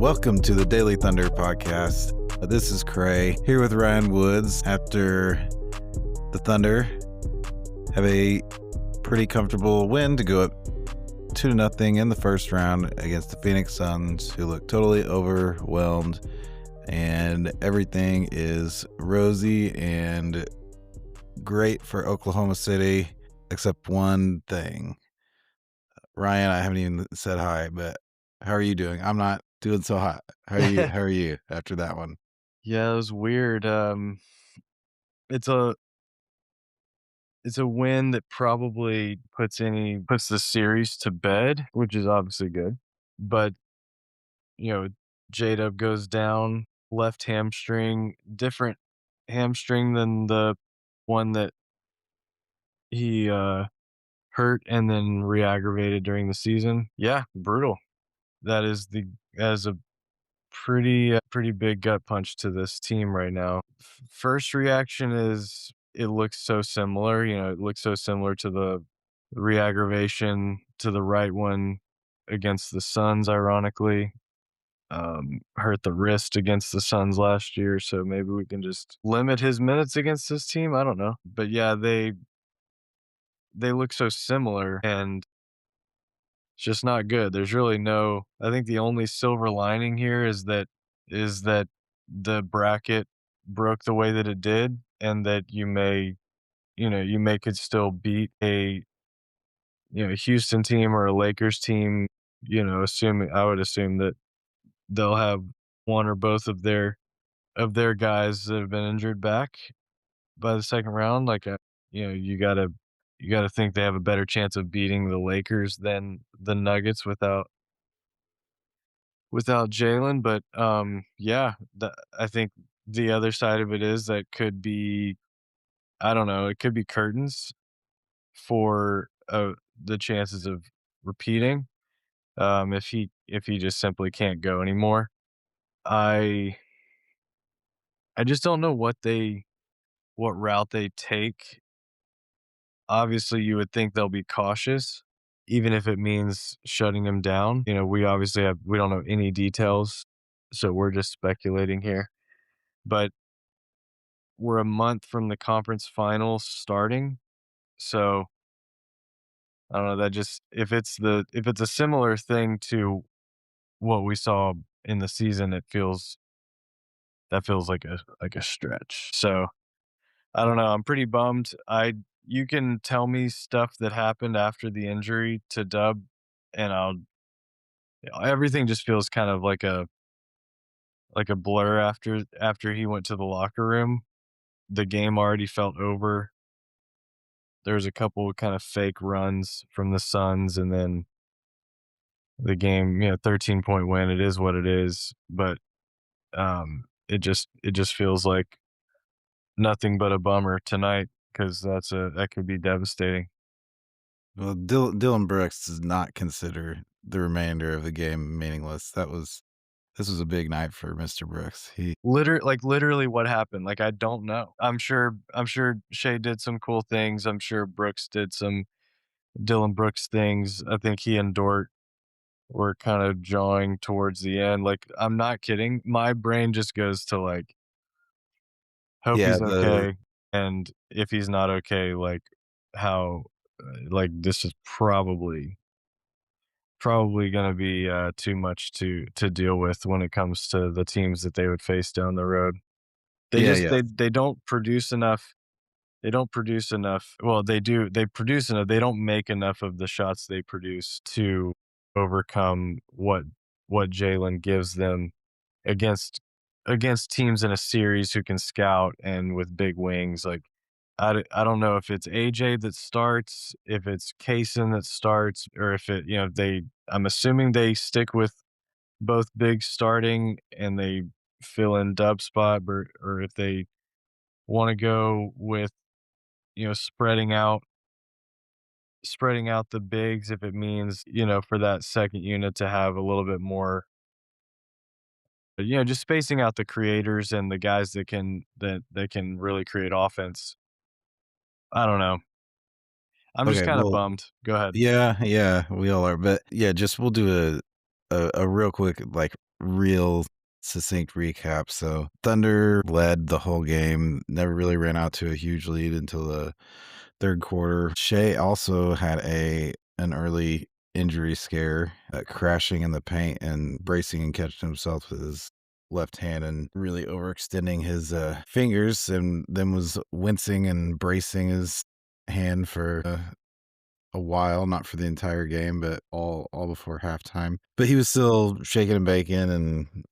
Welcome to the Daily Thunder podcast. This is Cray here with Ryan Woods after the Thunder have a pretty comfortable win to go up 2-0 in the first round against the Phoenix Suns, who look totally overwhelmed, and everything is rosy and great for Oklahoma City except one thing. Ryan, I haven't even said hi, but how are you doing? I'm not doing so hot. How are you after that one? Yeah, it was weird. It's a it's a win that probably puts the series to bed, which is obviously good. But, you know, JDub goes down, left hamstring, different hamstring than the one that he hurt and then re-aggravated during the season. Yeah, brutal. That is a pretty big gut punch to this team right now. First reaction is it looks so similar. It looks so similar to the re-aggravation to the right one against the Suns, ironically. Hurt the wrist against the Suns last year, so maybe we can just limit his minutes against this team. I don't know. But yeah, they look so similar and it's just not good. There's really no I think the only silver lining here is that the bracket broke the way that it did and that you may could still beat a Houston team or a Lakers team, assuming I would assume that they'll have one or both of their guys that have been injured back by the second round. Like, you gotta think they have a better chance of beating the Lakers than the Nuggets without Jalen. But yeah, I think the other side of it is that could be I don't know, it could be curtains for the chances of repeating. If he just simply can't go anymore. I I just don't know what route they take. Obviously, you would think they'll be cautious, even if it means shutting him down. We don't know any details, so we're just speculating here. But we're a month from the conference finals starting, so I don't know. That just if it's a similar thing to what we saw in the season, that feels like a stretch. So I don't know. I'm pretty bummed. I You can tell me stuff that happened after the injury to Dub, and everything just feels kind of like a blur after he went to the locker room. The game already felt over. There was a couple of kind of fake runs from the Suns, and then the game, 13-point win. It is what it is, but it just feels like nothing but a bummer tonight because that could be devastating. Well, Dylan Brooks does not consider the remainder of the game meaningless. This was a big night for Mr. Brooks. Literally what happened, like, I don't know. I'm sure Shea did some cool things. I'm sure Brooks did some Dylan Brooks things. I think he and Dort were kind of jawing towards the end. Like, I'm not kidding. My brain just goes to, like, hope Yeah, he's okay, and if he's not okay, like, how like, this is probably gonna be, too much to deal with when it comes to the teams that they would face down the road. They yeah, just yeah. they don't produce enough. They don't produce enough. Well, they do. They produce enough. They don't make enough of the shots they produce to overcome what Jalen gives them against against teams in a series who can scout and with big wings. Like, I don't know if it's AJ that starts, if it's Kaysen that starts, or if they. I'm assuming they stick with both big starting and they fill in Dub spot, or if they want to go with spreading out the bigs if it means for that second unit to have a little bit more, just spacing out the creators and the guys that can really create offense. I don't know. I'm just Okay, kind of well, bummed. Go ahead. yeah, yeah, we all are, but yeah, just we'll do a real quick, like, real succinct recap. So Thunder led the whole game, never really ran out to a huge lead until the third quarter. Shea also had an early injury scare, crashing in the paint and bracing and catching himself with his left hand and really overextending his fingers, and then was wincing and bracing his hand for a while, not for the entire game, but all before halftime. But he was still shaking and baking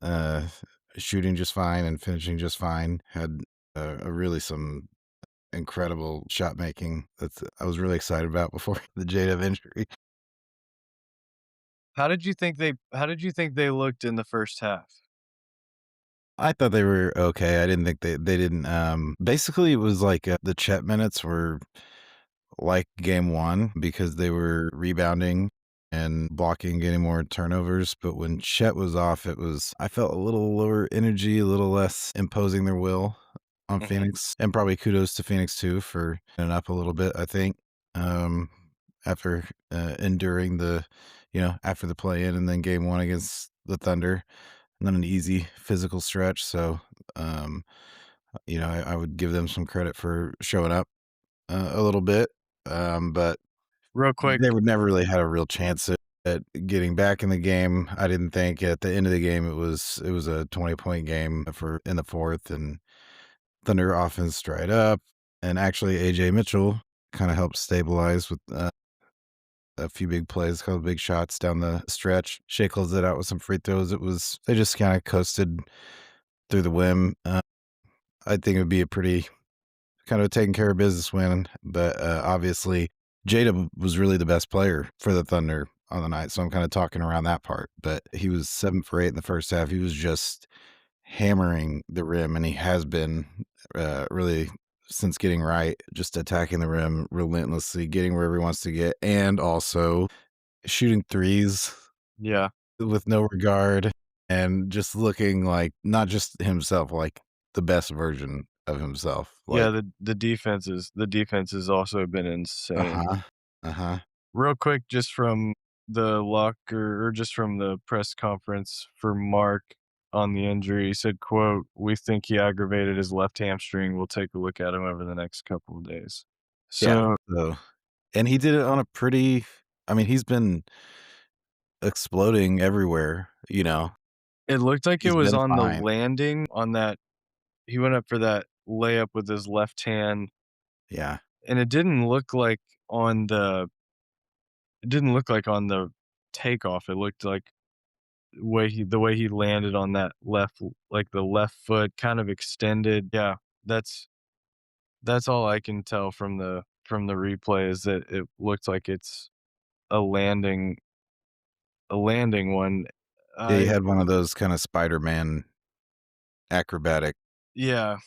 and shooting just fine and finishing just fine. Had really some incredible shot making that's I was really excited about before the JDub injury. How did you think they looked in the first half? I thought they were okay. I didn't think they didn't basically it was like the Chet minutes were like game 1 because they were rebounding and blocking, getting more turnovers, but when Chet was off, it was I felt a little lower energy, a little less imposing their will on Mhm. Phoenix, and probably kudos to Phoenix too for getting up a little bit, I think, um, after, enduring after the play-in and then game 1 against the Thunder, not an easy physical stretch, so, um, I would give them some credit for showing up, a little bit, but Real quick, they would never really had a real chance at getting back in the game. I didn't think at the end of the game it was a 20-point game for in the 4th, and Thunder offense dried up, and actually AJ Mitchell kinda helped stabilize with, a few big plays, a couple big shots down the stretch. Shea closed it out with some free throws. They just kinda coasted through the whim. I think it would be a pretty kind of taking care of business win, but, obviously, JDub was really the best player for the Thunder on the night, so I'm kinda talking around that part, but he was 7 for 8 in the first half. He was just hammering the rim, and he has been, really since getting right, just attacking the rim relentlessly, getting wherever he wants to get, and also shooting threes yeah. with no regard and just looking like not just himself, like the best version of himself, Yeah, like the defense has also been insane. uh-huh, uh-huh. Real quick, just from the locker or just from the press conference for Mark on the injury, he said, quote, "We think he aggravated his left hamstring. We'll take a look at him over the next couple of days." Yeah, So so and he did it on a pretty I mean, he's been exploding everywhere, you know? it looked like it He's was been on the fine. landing on that he went up for that layup with his left hand, Yeah. and it didn't look like on the takeoff. It looked like the way he landed on that like the left foot kind of extended. Yeah, that's that's all I can tell from the replay is that it looked like it's a landing a landing one. Yeah, he I had one of those kinda Spider-Man acrobatic yeah,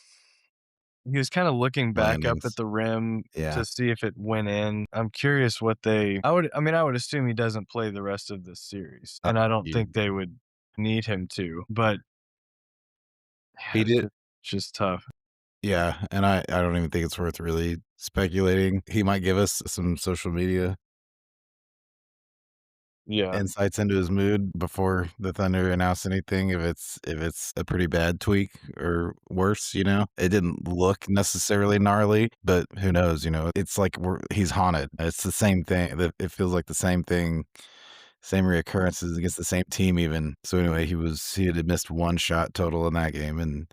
he was kinda looking back up at landings. the rim Yeah. to see if it went in. I'm curious what they I mean, I would assume he doesn't play the rest of the series, Uh, and I don't think you they would need him to, but yeah, he did it's just tough. yeah, and I don't even think it's worth really speculating. He might give us some social media Yeah. insights into his mood before the Thunder announce anything if it's a pretty bad tweak or worse, you know? It didn't look necessarily gnarly, but who knows, you know? It's like he's haunted. It's the same thing. It feels like the same thing, same reoccurrences against the same team even. So anyway, he had missed 1 shot total in that game and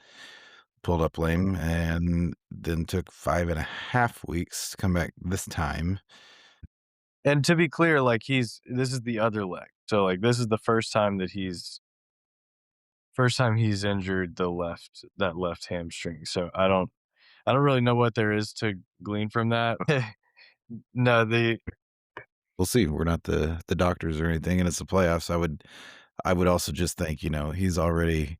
pulled up lame and then took 5.5 weeks to come back this time. And to be clear, like, this is the other leg. So, like, this is the first time he's injured that left hamstring. So, I don't really know what there is to glean from that. No, the We'll see. We're not the doctors or anything, and it's the playoffs. I would also just think, he's already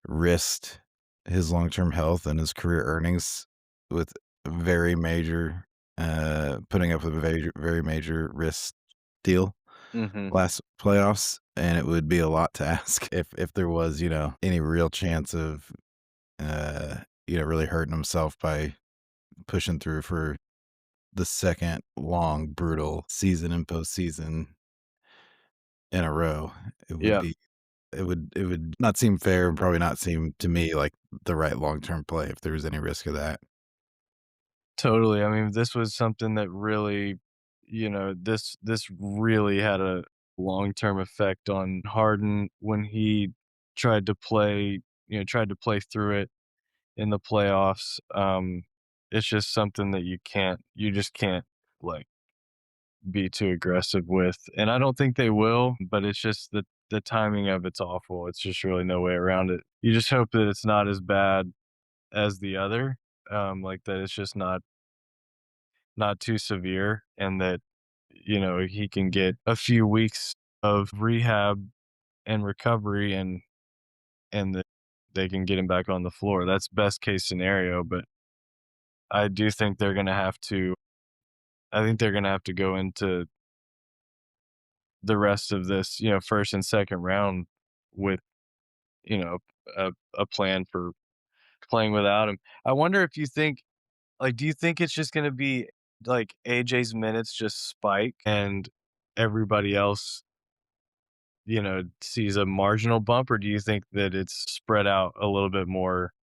risked his long-term health and his career earnings with very major putting up with a very major risk deal Mhm. last playoffs, and it would be a lot to ask if there was, any real chance of really hurting himself by pushing through for the second long, brutal season and postseason in a row. It would Yeah. be It would not seem fair and probably not seem to me like the right long-term play if there was any risk of that. Totally. I mean, this was something that really, this really had a long-term effect on Harden when he tried to play through it in the playoffs. It's just something that you just can't like be too aggressive with. And I don't think they will, but it's just the timing of it's awful. It's just really no way around it. You just hope that it's not as bad as the other. Like that it's just not too severe and that he can get a few weeks of rehab and recovery and that they can get him back on the floor. That's best case scenario, but I do think they're going to have to I think they're going to have to go into the rest of this, first and second round with, you know, a plan for playing without him. I wonder if you think do you think it's just gonna be like AJ's minutes just spike and everybody else, sees a marginal bump, or do you think that it's spread out a little bit more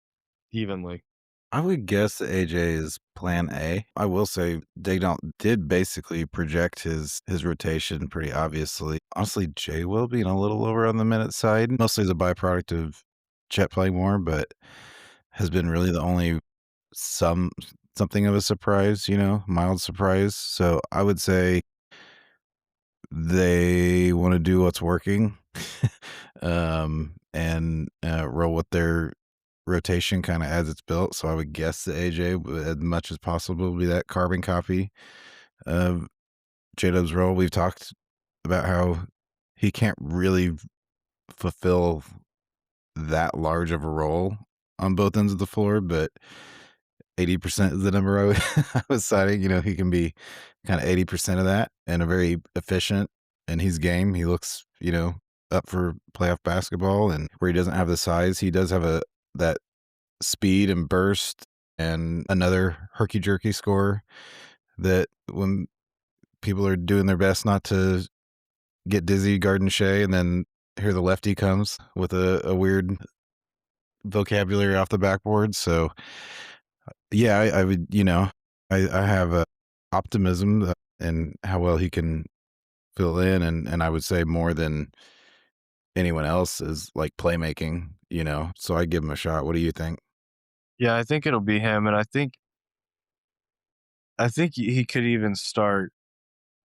evenly? I would guess that AJ is plan A. I will say they don't did basically project his rotation pretty obviously. Honestly, Jay will being a little lower on the minute side, mostly as a byproduct of Chet playing more, but has been really the only some something of a surprise, mild surprise. So I would say they want to do what's working, and roll with their rotation kind of as it's built. So I would guess that AJ, as much as possible, will be that carbon copy of JDub's role. We've talked about how he can't really fulfill that large of a role on both ends of the floor, but 80% is the number I was citing. He can be kind of 80% of that and a very efficient, and he's game. He looks, up for playoff basketball, and where he doesn't have the size, he does have that speed and burst and another herky jerky score that when people are doing their best not to get dizzy guarding Shea, and then here the lefty comes with a weird vocabulary off the backboard. So yeah, I would, I have optimism in how well he can fill in, and I would say more than anyone else is like playmaking, so I give him a shot. What do you think? Yeah, I think it'll be him, and I think he could even start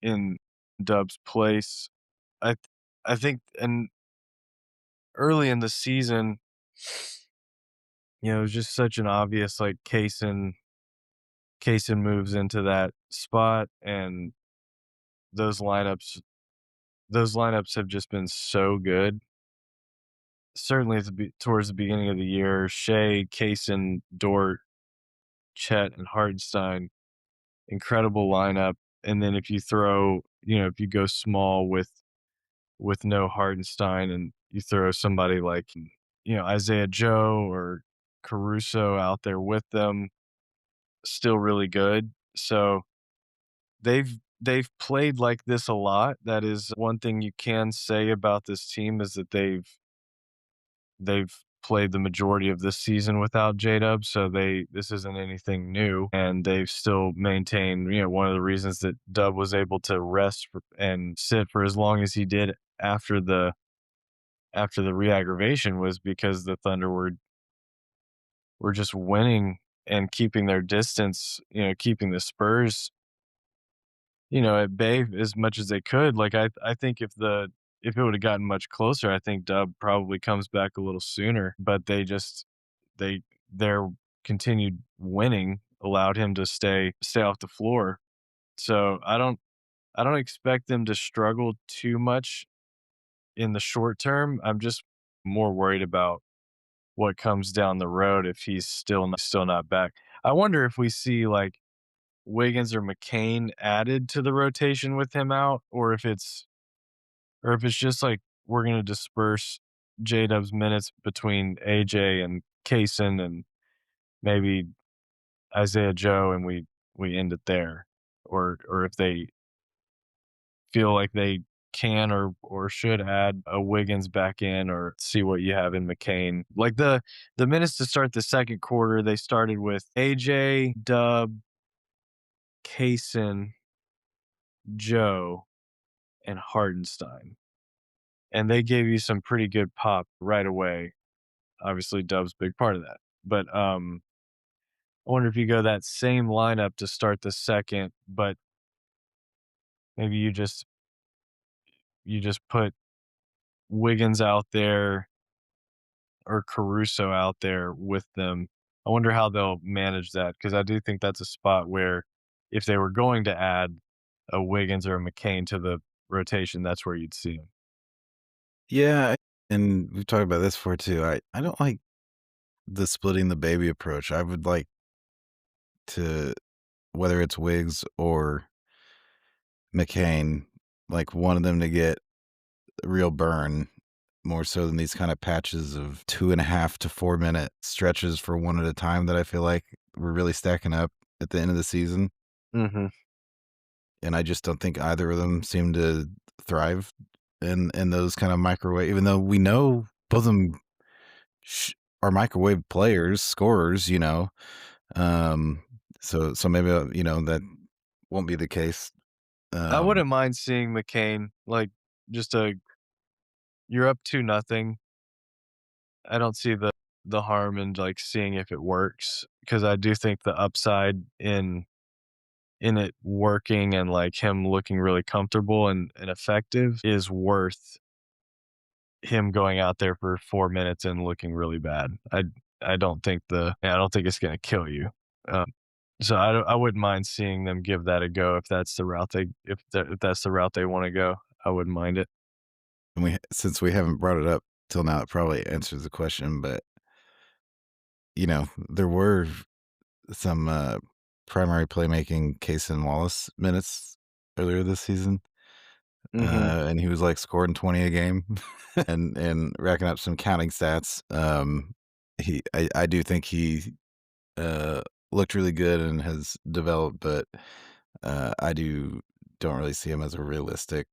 in Dub's place. I th I think and early in the season, it was just such an obvious, like, Kaysen moves into that spot, and those lineups those lineups have just been so good. Certainly at towards the beginning of the year, Shea, Kaysen, Dort, Chet, and Hardenstein, incredible lineup, and then if you go small with no Hardenstein and you throw somebody like, Isaiah Joe or Caruso out there with them, still really good. So they've played like this a lot. That is one thing you can say about this team is that they've played the majority of this season without JDub, so this isn't anything new, and they've still maintained. One of the reasons that Dub was able to rest and sit for as long as he did after the re-aggravation was because the Thunder were just winning and keeping their distance, keeping the Spurs, at bay as much as they could. Like I think if it would have gotten much closer, I think Dub probably comes back a little sooner. But their continued winning allowed him to stay off the floor. So I don't expect them to struggle too much in the short term. I'm just more worried about what comes down the road if he's still not back. I wonder if we see like Wiggins or McCain added to the rotation with him out, or if it's just like we're gonna disperse J Dub's minutes between AJ and Kaysen and maybe Isaiah Joe, and we end it there, or if they feel like they can or should add a Wiggins back in or see what you have in McCain. Like the minutes to start the second quarter, they started with AJ, Dub, Kaysen, Joe, and Hardenstein. And they gave you some pretty good pop right away. Obviously, Dub's a big part of that. But I wonder if you go that same lineup to start the second, but maybe you just put Wiggins out there or Caruso out there with them. I wonder how they'll manage that because I do think that's a spot where if they were going to add a Wiggins or a McCain to the rotation, that's where you'd see him. Yeah, and we've talked about this before too. I don't like the splitting the baby approach. I would like to, whether it's Wiggs or McCain, like one of them to get a real burn more so than these kind of patches of 2.5 to 4 minute stretches for one at a time that I feel like we're really stacking up at the end of the season. Mhm. And I just don't think either of them seem to thrive in those kind of microwave, even though we know both of them are microwave players, scorers, you know. Um, so maybe, that won't be the case. I Um, wouldn't mind seeing McCain, like, just a you're up 2-0. I don't see the harm in, like, seeing if it works because I do think the upside in it working and, like, him looking really comfortable and effective is worth him going out there for 4 minutes and looking really bad. I don't think it's gonna kill you. Um, so I wouldn't mind seeing them give that a go if that's the route if that's the route they wanna go. I wouldn't mind it. and since we haven't brought it up till now, it probably answers the question, but there were some primary playmaking Case and Wallace minutes earlier this season. Mhm. And he was like scoring 20 a game and racking up some counting stats. I do think he uh looked really good and has developed, but don't really see him as a realistic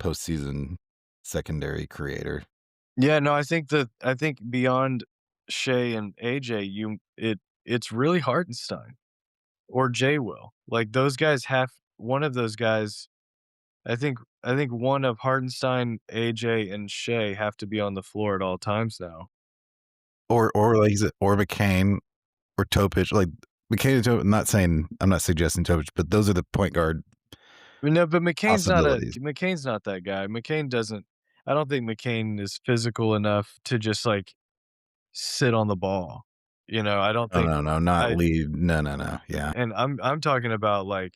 postseason secondary creator. Yeah, no, I think beyond Shea and AJ, it's really Hartenstein or Jay Will. Like, those guys have one of those guys I think one of Hartenstein, AJ, and Shea have to be on the floor at all times now. Or like you said, or McCain or Topic. Like McCain and Topic, I'm not suggesting Topic, but those are the point guard No, but possibilities. McCain's not that guy. McCain doesn't I don't think McCain is physical enough to just, like, sit on the ball. I don't No, think no, no, not I lead. No, no, no. Yeah. and I'm talking about, like,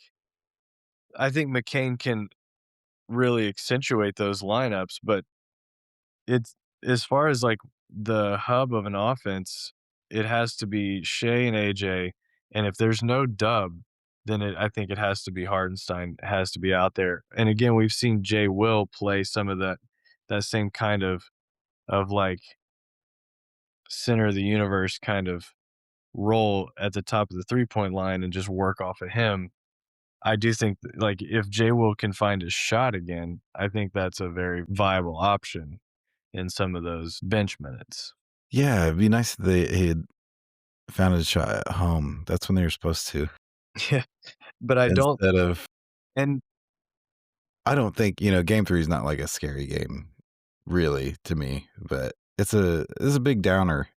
I think McCain can really accentuate those lineups, but it's as far as, like, the hub of an offense, it has to be Shea and AJ, and if there's no Dub, then I think it has to be Hardenstein has to be out there, and again, we've seen Jay Will play some of that same kind like, center of the universe kind of role at the top of the three-point line and just work off of him. I do think like, if Jay Will can find his shot again, I think that's a very viable option in some of those bench minutes. Yeah, it'd be nice if he had found his shot at home. That's when they were supposed to. Yeah, but I don't Instead of and I don't think, game 3 is not like a scary game really to me, but it's a big downer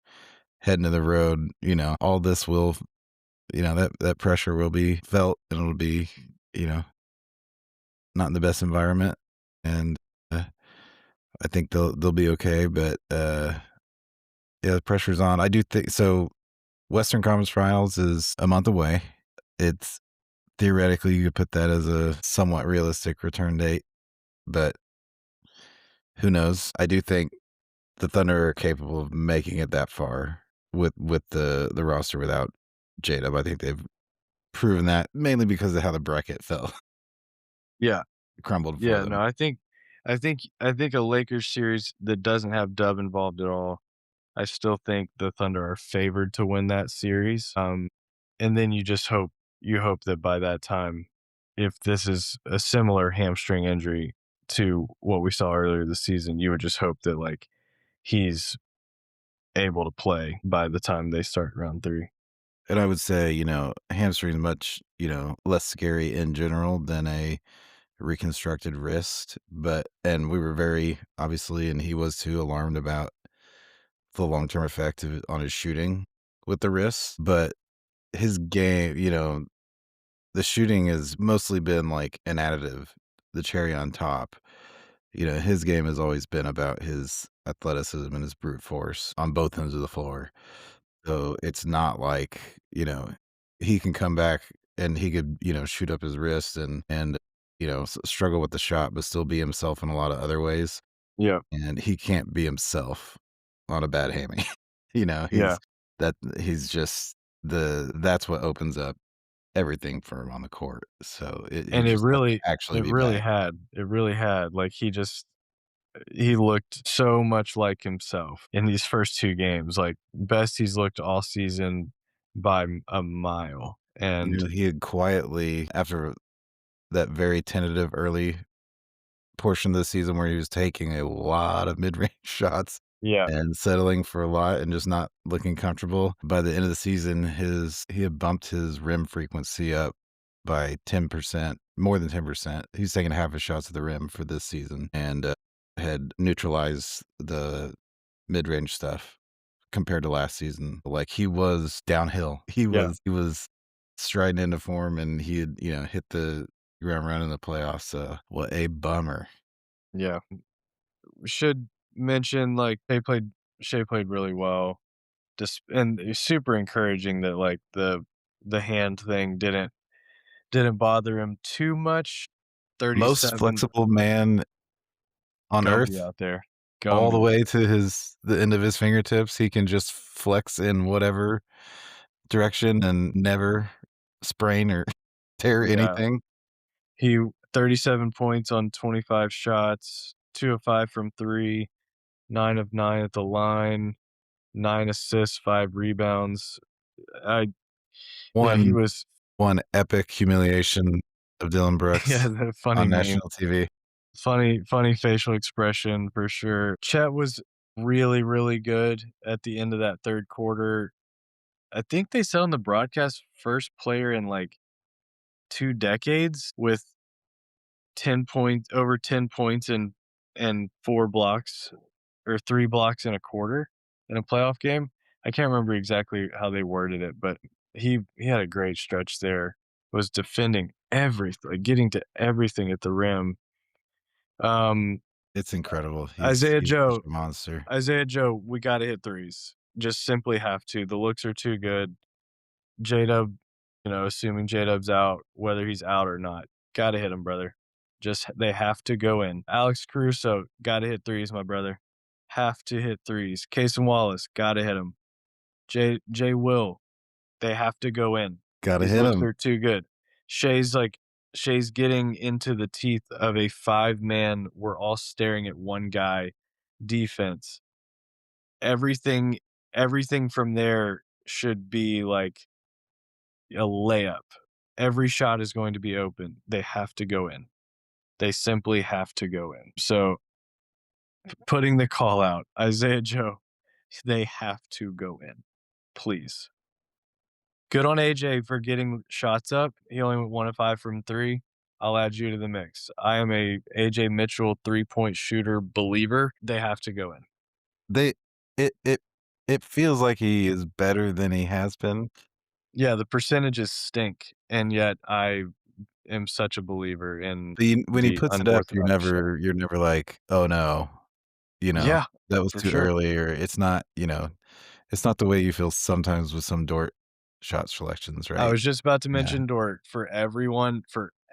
heading to the road, all this will, that pressure will be felt and it'll be, you know, not in the best environment and I think they'll be okay, but yeah, the pressure's on. I do think so. Western Conference Finals is a month away. It's theoretically you could put that as a somewhat realistic return date, but who knows? I do think the Thunder are capable of making it that far with the roster without JDub. I think they've proven that mainly because of how the bracket fell, yeah, crumbled for yeah, them. no, I think a Lakers series that doesn't have Dub involved at all, I still think the Thunder are favored to win that series, and then you hope that by that time, if this is a similar hamstring injury, to what we saw earlier this season, you would just hope that like he's able to play by the time they start round 3. And I would say, hamstring is much, less scary in general than a reconstructed wrist. And we were very, obviously, and he was too, alarmed about the long term effect on his shooting with the wrist. But his game, the shooting has mostly been like an additive, the cherry on top. His game has always been about his athleticism and his brute force on both ends of the floor. So it's not like, he can come back and he could, shoot up his wrist and struggle with the shot, but still be himself in a lot of other ways. Yeah. And he can't be himself on a bad hammy. Yeah. He's just that's what opens up everything for him on the court. So he And just has to actually be back. it really had, like, he looked so much like himself in these first 2 games, like, best he's looked all season by a mile, and He had quietly, after that very tentative early portion of the season where he was taking a lot of mid-range shots yeah, and settling for a lot and just not looking comfortable. By the end of the season, his he had bumped his rim frequency up by 10%, more than 10%. He's taking half his shots at the rim for this season and, had neutralized the mid-range stuff compared to last season. Like, he was downhill. yeah, He was striding into form, and he had, hit the ground running in the playoffs. What a bummer. yeah. Should mention, like, Shea played really well, just and it's super encouraging that, like, the hand thing didn't bother him too much. Most 37 flexible man on Gumby earth, out there. all the Gumby. way to the end of his fingertips. He can just flex in whatever direction and never sprain or tear Yeah. anything. He 37 points on 25 shots, 2 of 5 from 3, 9 of 9 at the line, 9 assists, 5 rebounds. I yeah, he One was one epic humiliation of Dylan yeah, Brooks the funny on meme. national TV. Funny facial expression for sure. Chet was really, really good at the end of that 3rd quarter. I think they said on the broadcast, first player in, like, 2 decades with 10 points and 4 blocks or 3 blocks in a quarter in a playoff game. I can't remember exactly how they worded it, but he had a great stretch there, was defending everything, like, getting to everything at the rim. Um, It's incredible. Isaiah He's such Joe a monster. Isaiah Joe, we gotta hit threes. Just simply have to. The looks are too good. JDub, assuming JDub's out, whether he's out or not, gotta hit him, brother. Just they have to go in. Alex Caruso, gotta hit threes, my brother. Have to hit threes. Casey Wallace, gotta hit him. J Will, they have to go in. Gotta These hit looks him. are too good. Shay's like Shay's getting into the teeth of a 5-man, we're all staring at one guy defense. Everything everything from there should be like a layup. Every shot is going to be open. They have to go in. They simply have to go in. So putting the call out, Isaiah Joe, they have to go in. Please. Good on AJ for getting shots up. He only went 1 of 5 from 3. I'll add you to the mix. I am a AJ Mitchell 3-point shooter believer. They have to go in. They it it it feels like he is better than he has been. Yeah, the percentages stink, and yet I am such a believer in But when he the puts it up, unorthodox shot. you're never like, "Oh, no," Yeah, "That was for too sure. early," or it's not the way you feel sometimes with some Dort shot selections, I right? was just about to Yeah. mention Dort for everyone,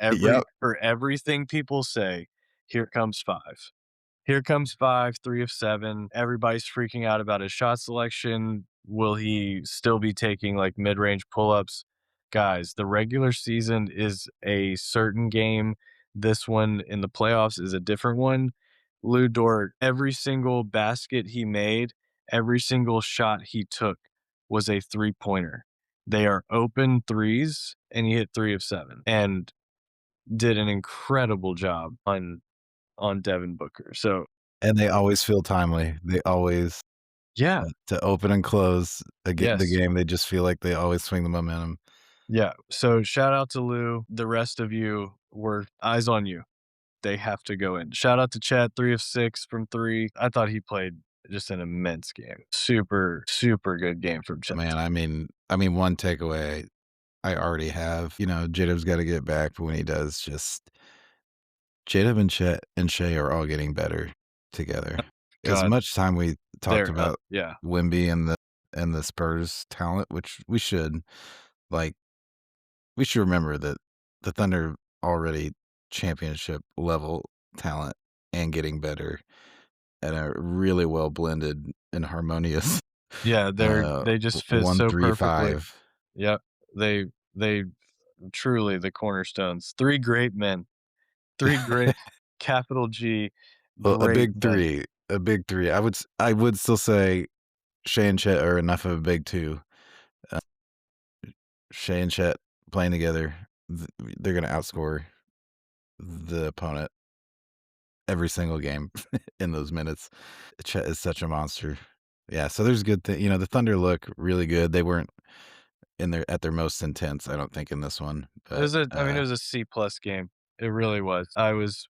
Yep. for everything people say, here comes 5. Here comes 5, 3 of 7. Everybody's freaking out about his shot selection. Will he still be taking like mid-range pull-ups? Guys, the regular season is a certain game. This one in the playoffs is a different one. Lou Dort, every single basket he made, every single shot he took was a three-pointer. They are open threes, and he hit 3 of 7 and did an incredible job on on Devin Booker. So And they always feel timely. They always yeah, to open and close the yes. game, they just feel like they always swing the momentum. Yeah. So shout out to Lou. The rest of you were eyes on you. They have to go in. Shout out to Chad, 3 of 6 from 3. I thought he played just an immense game. Super, super good game from Chad. Man, I mean, one takeaway I already have, JDub's gotta get back, but when he does, just JDub and Shea are all getting better together. As God, much time we talked they're about yeah. Wemby and the Spurs talent, which we should, like, we should remember that the Thunder already championship level talent and getting better and a really well blended and harmonious Yeah, they just fit one so three perfectly. five. Yep. They truly the cornerstones. 3 great men. 3 great capital G Well, great men. a big three. I would still say Shay and Chet are enough of a big two. Uh, Shay and Chet playing together, they're gonna outscore the opponent every single game in those minutes. Chet is such a monster. Yeah, so there's good thing. The Thunder look really good. They weren't in their at their most intense, I don't think, in this one, It but was it was a C plus game. It really was. I was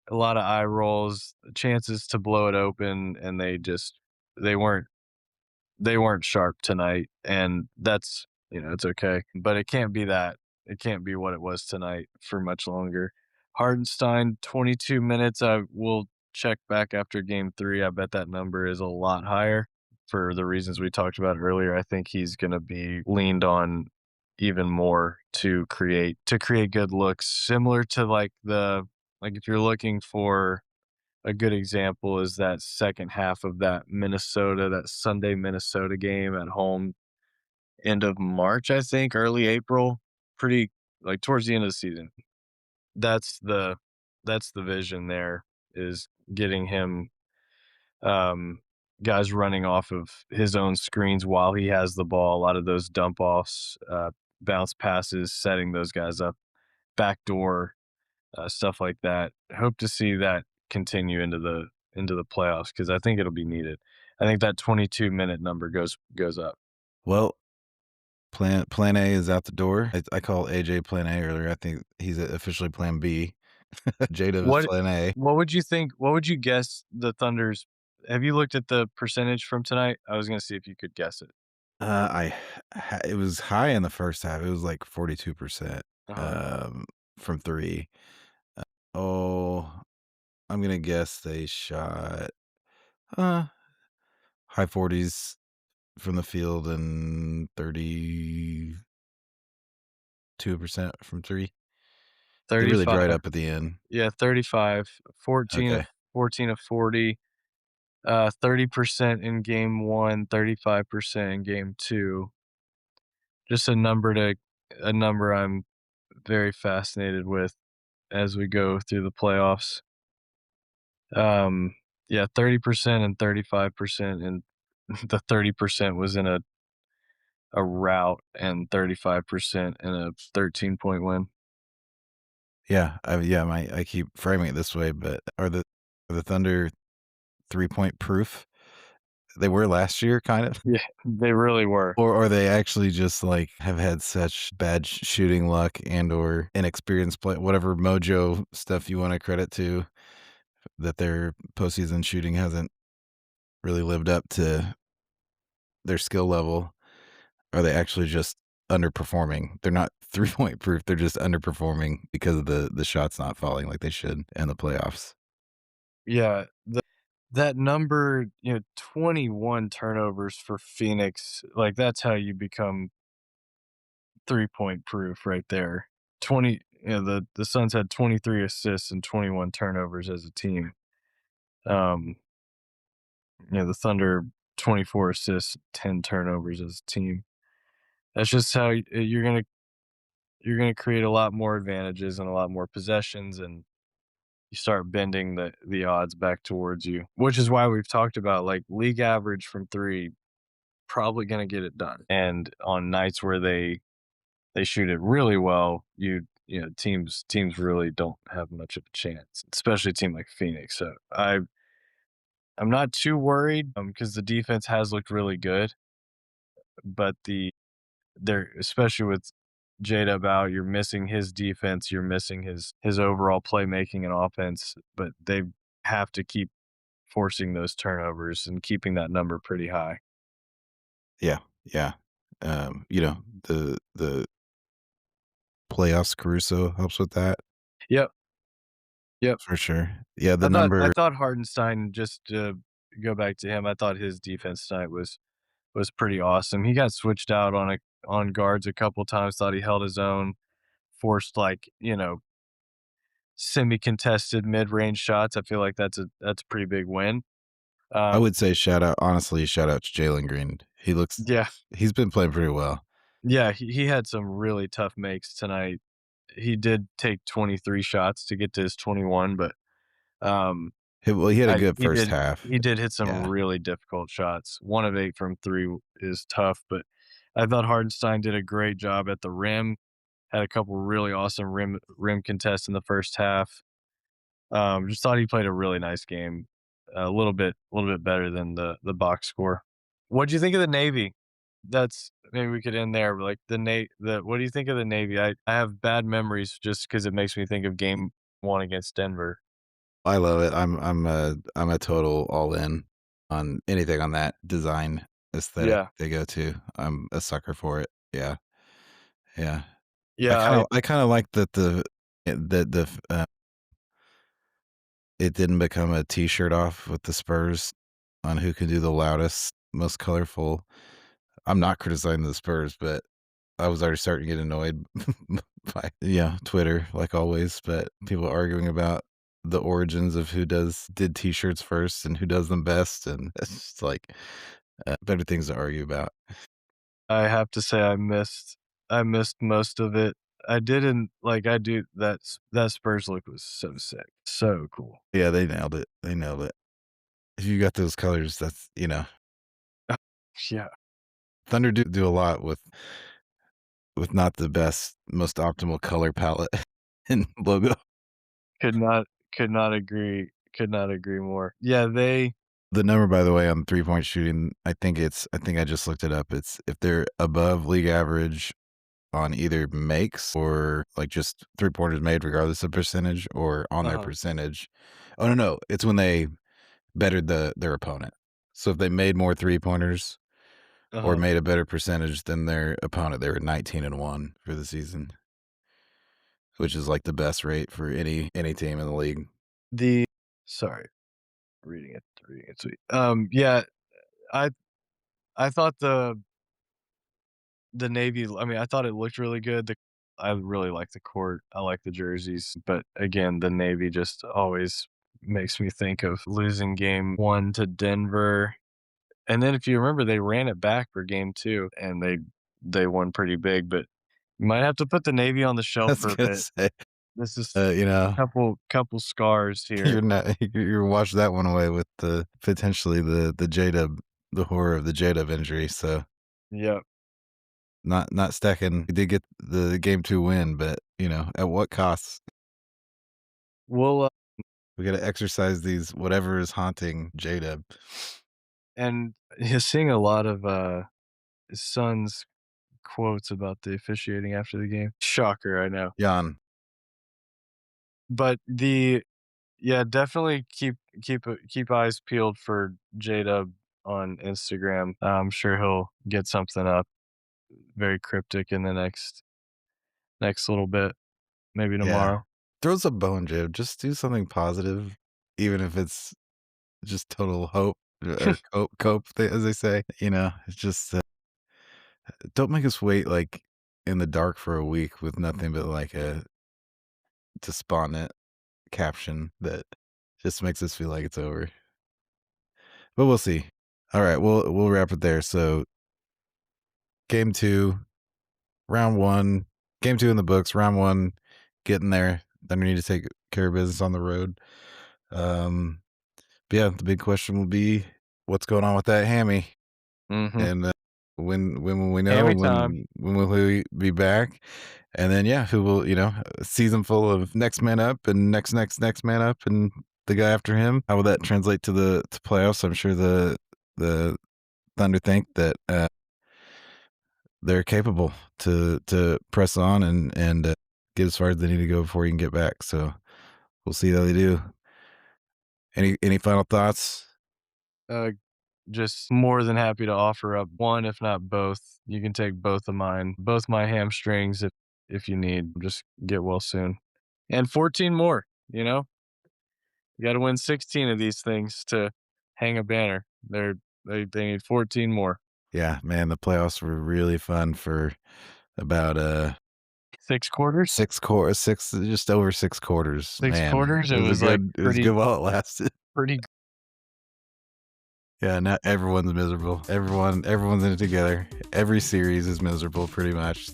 a lot of eye rolls, chances to blow it open, and they weren't they weren't sharp tonight, and that's it's okay, but it can't be that. It can't be what it was tonight for much longer. Hardenstein, 22 minutes. I will check back after game 3. I bet that number is a lot higher for the reasons we talked about earlier. I think he's going to be leaned on even more to create good looks, similar to like if you're looking for a good example is that second half of that Sunday Minnesota game at home, end of March, I think, early April, pretty like towards the end of the season. That's the that's the vision there is getting him um guys running off of his own screens while he has the ball, a lot of those dump offs, bounce passes, setting those guys up, backdoor stuff like that. Hope to see that continue into the playoffs because I think it'll be needed. I think that 22-minute number goes up. well, plan A is out the door. I called AJ plan A earlier. I think he's officially plan B. Jada is What plan A. what would you think? What would you guess the Thunder's? Have you looked at the percentage from tonight? I was gonna see if you could guess it. It was high in the first half. It was like 42% Uh-huh. um, from three. Oh, I'm gonna guess they shot uh, high 40s from the field and 32% from three. They really dried 35. up at the end. Yeah, 35. 14 of Okay. 14 of 40. 30% in game 1, 35% in game 2. Just a number I'm very fascinated with as we go through the playoffs. Um, yeah, 30% and 35%, and the 30% was in a rout, and 35% in a 13-point win. I keep framing it this way, but are the Thunder 3-point proof? They were last year, kind of. Yeah, they really were. Or they actually just, like, have had such bad shooting luck and/or inexperienced play whatever mojo stuff you wanna credit to, that their postseason shooting hasn't really lived up to their skill level? Are they actually just underperforming? They're not three-point proof, they're just underperforming because of the shots not falling like they should in the playoffs. Yeah, that number, 21 turnovers for Phoenix, like, that's how you become three-point proof right there. 20 the Suns had 23 assists and 21 turnovers as a team. Um, the Thunder 24 assists, 10 turnovers as a team. That's just how you're gonna create a lot more advantages and a lot more possessions, and you start bending the odds back towards you, which is why we've talked about like league average from 3 probably gonna get it done. And on nights where they shoot it really well, teams really don't have much of a chance, especially a team like Phoenix. So I'm not too worried because the defense has looked really good, but they're especially with JDub out, you're missing his defense, you're missing his overall playmaking and offense, but they have to keep forcing those turnovers and keeping that number pretty high. Yeah, yeah. The playoffs Caruso helps with that Yep, yep. for sure. Yeah, the I number thought Hardenstein, just to go back to him, I thought his defense tonight was pretty awesome. He got switched out on guards a couple times, thought he held his own, forced like, semi-contested mid-range shots. I feel like that's a pretty big win. I Um, would say shout out to Jalen Green. yeah, He's been playing pretty well. yeah, he had some really tough makes tonight. He did take 23 shots to get to his 21, but um, He had a I good first half. he did hit some Yeah. really difficult shots. 1 of 8 from 3 is tough, but I thought Hardenstein did a great job at the rim. Had a couple really awesome rim contests in the first half. Just thought he played a really nice game. A little bit better than the box score. What'd you think of the Navy? That's maybe we could end there. But like the what do you think of the Navy? I have bad memories just because it makes me think of game 1 against Denver. I love it. I'm a total all in on anything on that design aesthetic Yeah. they go to. I'm a sucker for it. Yeah. Yeah. Yeah, I I kinda like that it didn't become a T-shirt off with the Spurs on who can do the loudest, most colorful. I'm not criticizing the Spurs, but I was already starting to get annoyed by, yeah, Twitter, like always, but people arguing about the origins of did T-shirts first and who does them best, and it's just like, better things to argue about. I have to say I missed most of it. I didn't like I do that Spurs look was so sick. So cool. Yeah, they nailed it. They nailed it. If you got those colors, that's, Yeah. Thunder do a lot with not the best, most optimal color palette and logo. Could not agree more. Yeah, they The number, by the way, on three-point shooting, I think I just looked it up. It's if they're above league average on either makes or, like, just three-pointers made regardless of percentage or on their uh-huh, percentage. Oh, no, it's when they bettered their opponent. So if they made more three-pointers or uh-huh. made a better percentage than their opponent, they were 19-1 for the season, which is, like, the best rate for any team in the league. The sorry, reading it sweet. Yeah, I I thought the Navy, I mean, I thought it looked really good. I really like the court. I like the jerseys, but again, the Navy just always makes me think of losing game 1 to Denver. And then if you remember, they ran it back for game 2 and they won pretty big, but you might have to put the Navy on the I shelf was for a gonna bit. say, This is uh, you know couple scars You're here. not you're wash that one away with the potentially the JDub the horror of the JDub injury, so Yep. not stacking we did get the game 2 win, but, at what cost? We'll, We gotta exercise these whatever is haunting JDub. and seeing a lot of, Suns quotes about the officiating after the game. Shocker, I know. Jan. But yeah, definitely keep eyes peeled for JDub on Instagram. I'm sure he'll get something up very cryptic in the next little bit, maybe Yeah. tomorrow. Throws a bone, Jib. Just do something positive, even if it's just total hope, or cope, as they say, It's just, don't make us wait, like, in the dark for a week with nothing but, like, a despondent caption that just makes us feel like it's over. But we'll see. All right, we'll wrap it there. So game two, round one, game two in the books. Round one, getting there. Then we need to take care of business on the road. Um, but yeah, the big question will be what's going on with that hammy, Mhm. and when will we know? Hammy time. When will he be back? And then, yeah, who will, a season full of next man up and next man up and the guy after him. How will that translate to the playoffs? I'm sure the Thunder think that they're capable to press on and get as far as they need to go before you can get back. So we'll see how they do. Any final thoughts? Just more than happy to offer up one, if not both. You can take both of mine, both my hamstrings if you need. Just get well soon. And 14 more, You got to win 16 of these things to hang a banner. They need 14 more. Yeah, man, the playoffs were really fun for about 6 quarters. Six, just over 6 quarters. 6 Man, quarters. It was it was good while it lasted. pretty. Yeah, not everyone's miserable. Everyone's in it together. Every series is miserable, pretty much.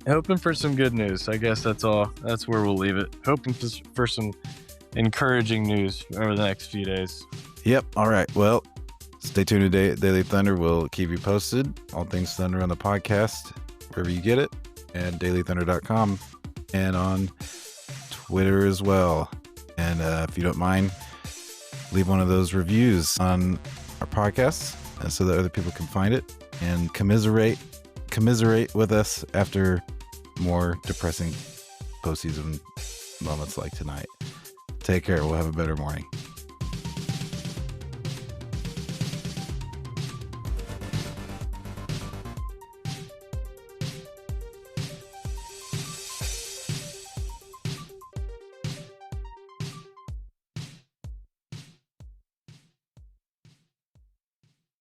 Hoping for some good news. I guess that's all. That's where we'll leave it. Hoping for some encouraging news over the next few days. Yep. All right. Well, stay tuned to Daily Thunder. We'll keep you posted. All things Thunder on the podcast, wherever you get it, and dailythunder.com, and on Twitter as well. And if you don't mind, leave one of those reviews on our podcast so that other people can find it and commiserate with us after more depressing postseason moments like tonight. Take care. We'll have a better morning.